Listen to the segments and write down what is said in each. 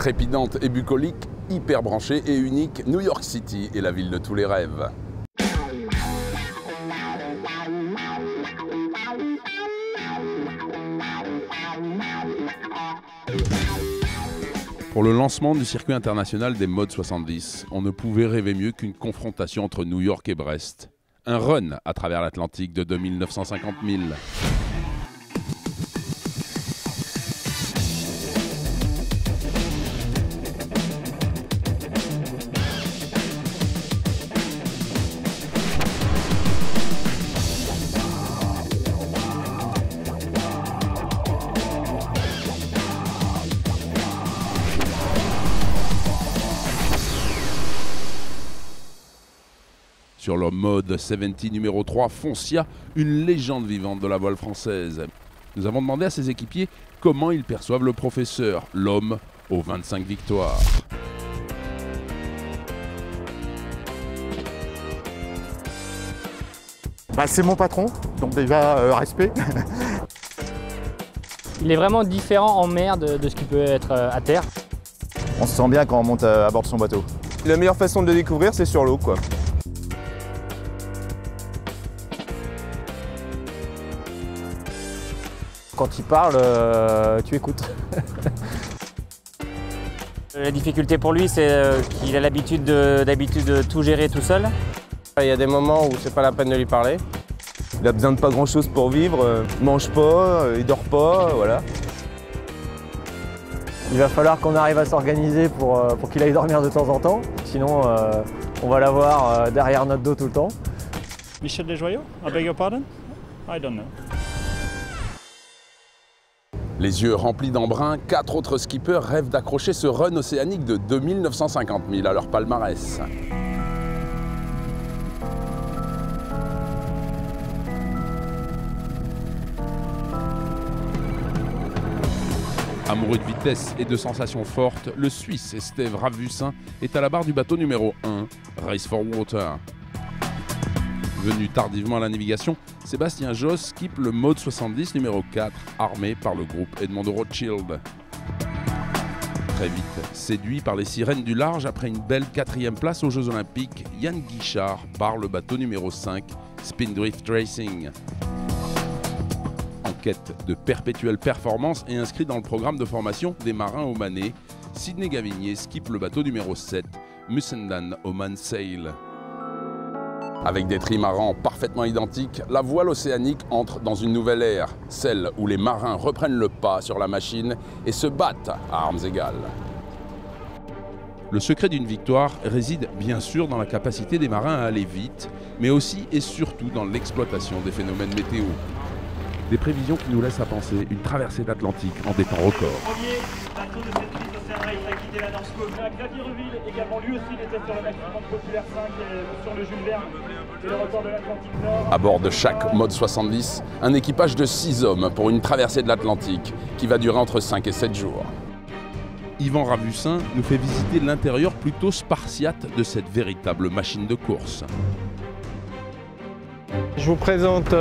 Trépidante et bucolique, hyper branchée et unique, New York City est la ville de tous les rêves. Pour le lancement du circuit international des modes 70, on ne pouvait rêver mieux qu'une confrontation entre New York et Brest. Un run à travers l'Atlantique de 950 milles. Sur le mode 70 numéro 3, Foncia, une légende vivante de la voile française. Nous avons demandé à ses équipiers comment ils perçoivent le professeur, l'homme aux 25 victoires. C'est mon patron, donc déjà respect. Il est vraiment différent en mer de ce qui peut être à terre. On se sent bien quand on monte à bord de son bateau. La meilleure façon de le découvrir, c'est sur l'eau, quoi. Quand il parle, tu écoutes. La difficulté pour lui, c'est qu'il a l'habitude de tout gérer tout seul. Il y a des moments où c'est pas la peine de lui parler. Il a besoin de pas grand chose pour vivre, il mange pas, il dort pas, voilà. Il va falloir qu'on arrive à s'organiser pour qu'il aille dormir de temps en temps. Sinon, on va l'avoir derrière notre dos tout le temps. Michel Desjoyaux, I beg your pardon? I don't know. Les yeux remplis d'embrun, 4 autres skippers rêvent d'accrocher ce run océanique de 950 milles à leur palmarès. Amoureux de vitesse et de sensations fortes, le Suisse Steve Ravussin est à la barre du bateau numéro 1, Race for Water. Venu tardivement à la navigation, Sébastien Josse skippe le mode 70 numéro 4, armé par le groupe Edmond de Rothschild. Très vite, séduit par les sirènes du large après une belle 4e place aux Jeux Olympiques, Yann Guichard barre le bateau numéro 5, Spindrift Racing. En quête de perpétuelle performance et inscrit dans le programme de formation des marins omanais, Sidney Gavinier skippe le bateau numéro 7, Mussendan Oman Sail. Avec des trimarans parfaitement identiques, la voile océanique entre dans une nouvelle ère, celle où les marins reprennent le pas sur la machine et se battent à armes égales. Le secret d'une victoire réside bien sûr dans la capacité des marins à aller vite, mais aussi et surtout dans l'exploitation des phénomènes météo. Des prévisions qui nous laissent à penser une traversée de l'Atlantique en des temps records. Premier bateau de cette piste Ocean Race a quitté la North Coast. Xavier Reville également, lui aussi, il était sur le maximum populaire 5 et sur le Jules Verne. C'est le record de l'Atlantique Nord. À bord de chaque mode 70, un équipage de 6 hommes pour une traversée de l'Atlantique qui va durer entre 5 et 7 jours. Yvan Ravussin nous fait visiter l'intérieur plutôt spartiate de cette véritable machine de course. Je vous présente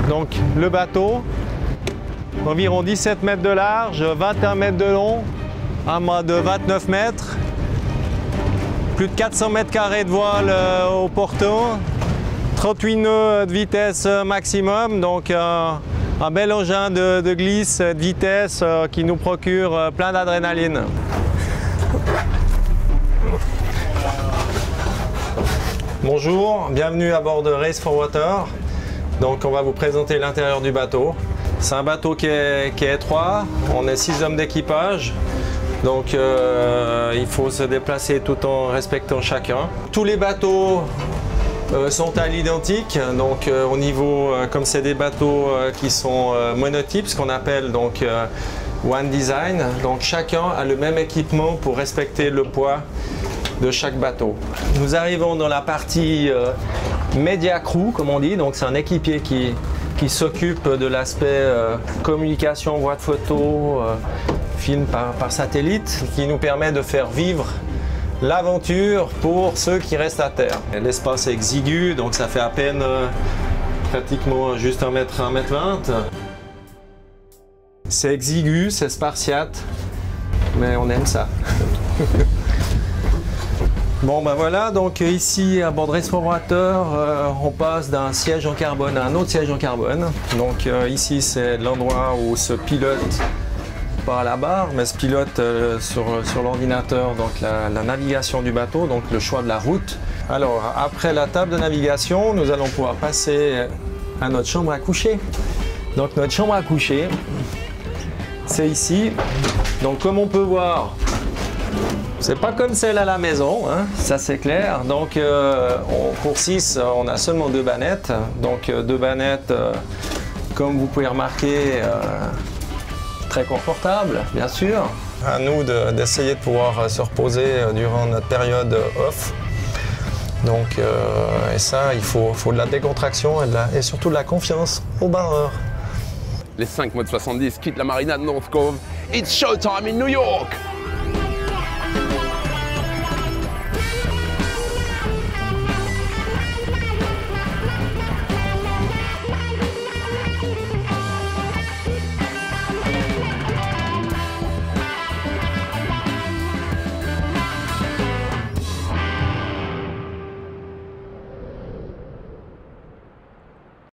donc le bateau, environ 17 mètres de large, 21 mètres de long, un mât de 29 mètres, plus de 400 mètres carrés de voile au porto, 38 nœuds de vitesse maximum, donc un bel engin de glisse, de vitesse qui nous procure plein d'adrénaline. Bonjour, bienvenue à bord de Race for Water. Donc on va vous présenter l'intérieur du bateau. C'est un bateau qui est étroit, on est 6 hommes d'équipage. Donc il faut se déplacer tout en respectant chacun. Tous les bateaux sont à l'identique, donc au niveau, comme c'est des bateaux qui sont monotypes, ce qu'on appelle donc One Design, donc chacun a le même équipement pour respecter le poids de chaque bateau. Nous arrivons dans la partie Media Crew, comme on dit, donc c'est un équipier qui s'occupe de l'aspect communication, voix de photo, film par satellite, qui nous permet de faire vivre l'aventure pour ceux qui restent à terre. L'espace est exigu, donc ça fait à peine pratiquement juste 1 mètre, 1 mètre 20. C'est exigu, c'est spartiate. mais on aime ça. Bon ben voilà, donc ici à bord de Race for Water, on passe d'un siège en carbone à un autre siège en carbone. Donc ici c'est l'endroit où se pilote, pas à la barre, mais se pilote sur l'ordinateur, donc la navigation du bateau, donc le choix de la route. Alors après la table de navigation, nous allons pouvoir passer à notre chambre à coucher. Donc notre chambre à coucher, c'est ici. Donc comme on peut voir, c'est pas comme celle à la maison, hein, ça c'est clair. Donc pour 6, on a seulement 2 bannettes. Donc 2 bannettes, comme vous pouvez remarquer, très confortables, bien sûr. À nous d'essayer de pouvoir se reposer durant notre période off. Donc, et ça, il faut de la décontraction et surtout de la confiance au barreur. Les 5 mois de 70 quittent la marina de North Cove. It's showtime in New York!